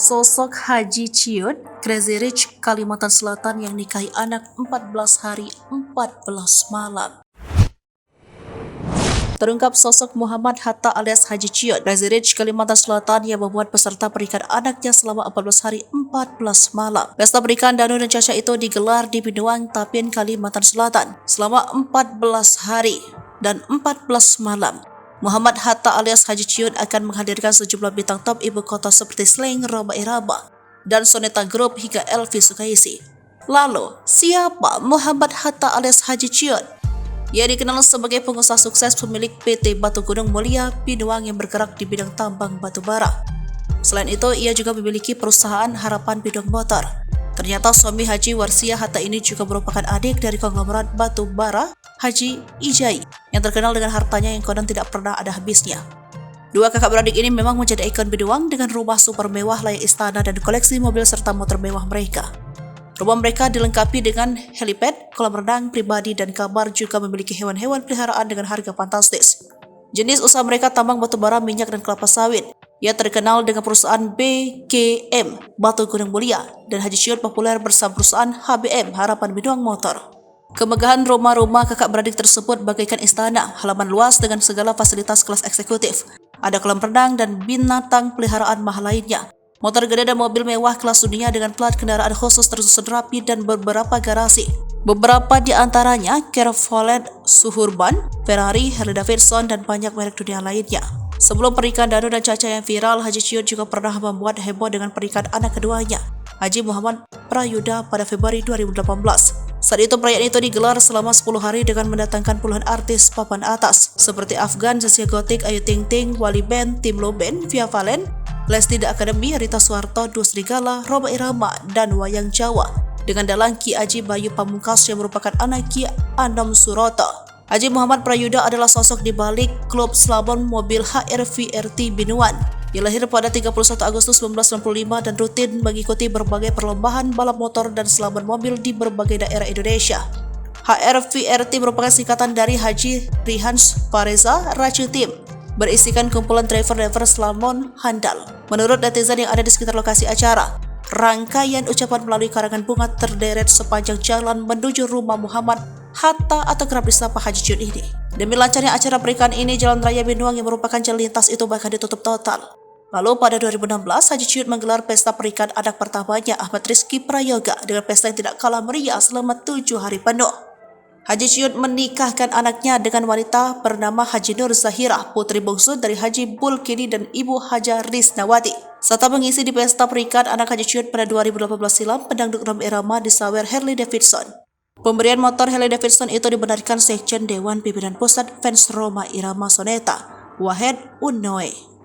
Sosok Haji Ciut, Crazy Rich, Kalimantan Selatan yang nikahi anak 14 hari 14 malam. Terungkap sosok Muhammad Hatta alias Haji Ciut, Crazy Rich, Kalimantan Selatan yang membuat peserta pernikahan anaknya selama 14 hari 14 malam. Pesta pernikahan Danu dan Caca itu digelar di Binuang, Tapin, Kalimantan Selatan selama 14 hari dan 14 malam. Muhammad Hatta alias Haji Ciut akan menghadirkan sejumlah bintang top ibu kota seperti Slang, Roma Irama, dan Soneta Group hingga Elvi Sukaisi. Lalu, siapa Muhammad Hatta alias Haji Ciut? Ia dikenal sebagai pengusaha sukses pemilik PT Batu Gunung Mulia Binuang yang bergerak di bidang tambang batu bara. Selain itu, ia juga memiliki perusahaan Harapan Bidang Motor. Ternyata suami Haji Warsia Hatta ini juga merupakan adik dari konglomerat batu bara Haji Ijai yang terkenal dengan hartanya yang konon tidak pernah ada habisnya. Dua kakak beradik ini memang menjadi ikon Binuang dengan rumah super mewah layak istana dan koleksi mobil serta motor mewah mereka. Rumah mereka dilengkapi dengan helipad, kolam renang pribadi, dan kamar juga memiliki hewan-hewan peliharaan dengan harga fantastis. Jenis usaha mereka tambang batu bara, minyak, dan kelapa sawit. Ia terkenal dengan perusahaan BGM Batu Gunung Mulia dan Haji Ciut populer bersama perusahaan HBM Harapan Binuang Motor. Kemegahan rumah-rumah kakak beradik tersebut bagaikan istana, halaman luas dengan segala fasilitas kelas eksekutif. Ada kolam renang dan binatang peliharaan mahal lainnya. Motor gede dan mobil mewah kelas dunia dengan plat kendaraan khusus tersusun rapi dan beberapa garasi. Beberapa di antaranya Chevrolet Suburban, Ferrari, Harley Davidson, dan banyak merek dunia lainnya. Sebelum pernikahan Danu dan Caca yang viral, Haji Ciut juga pernah membuat heboh dengan pernikahan anak keduanya, Haji Muhammad Prayudha, pada Februari 2018. Saat itu perayaan itu digelar selama 10 hari dengan mendatangkan puluhan artis papan atas seperti Afgan, Zasya Gotik, Ayu Ting Ting, Wali Band, Tim Lo Band, Via Valen, Lesti The Academy, Rita Suharto, Dua Serigala, Roma Irama, dan Wayang Jawa dengan dalang Ki Aji Bayu Pamungkas yang merupakan anak Ki Anom Suroto. Haji Muhammad Prayudha adalah sosok di balik klub slalom mobil HRV RT Binuang. Ia lahir pada 31 Agustus 1965 dan rutin mengikuti berbagai perlombaan balap motor dan slalom mobil di berbagai daerah Indonesia. HRV RT merupakan singkatan dari Haji Rihans Fareza Racu Team, berisikan kumpulan driver-driver slalom handal. Menurut netizen yang ada di sekitar lokasi acara, rangkaian ucapan melalui karangan bunga terderet sepanjang jalan menuju rumah Muhammad Hatta atau kerap disapa Haji Ciut ini. Demi lancarnya acara pernikahan ini, Jalan Raya Binuang yang merupakan jalan lintas itu bahkan ditutup total. Lalu pada 2016, Haji Ciut menggelar pesta pernikahan anak pertamanya, Ahmad Rizky Prayoga, dengan pesta yang tidak kalah meriah selama 7 hari penuh. Haji Ciut menikahkan anaknya dengan wanita bernama Haji Nur Zahirah, putri bungsu dari Haji Bulkini dan Ibu Haja Risnawati. Serta mengisi di pesta pernikahan anak Haji Ciut pada 2018 silam, pendangdut Roma Irama disawer Harley Davidson. Pemberian motor Harley Davidson itu dibenarkan Sekjen Dewan Pimpinan Pusat Fans Roma Irama Soneta, Wahed Unoe.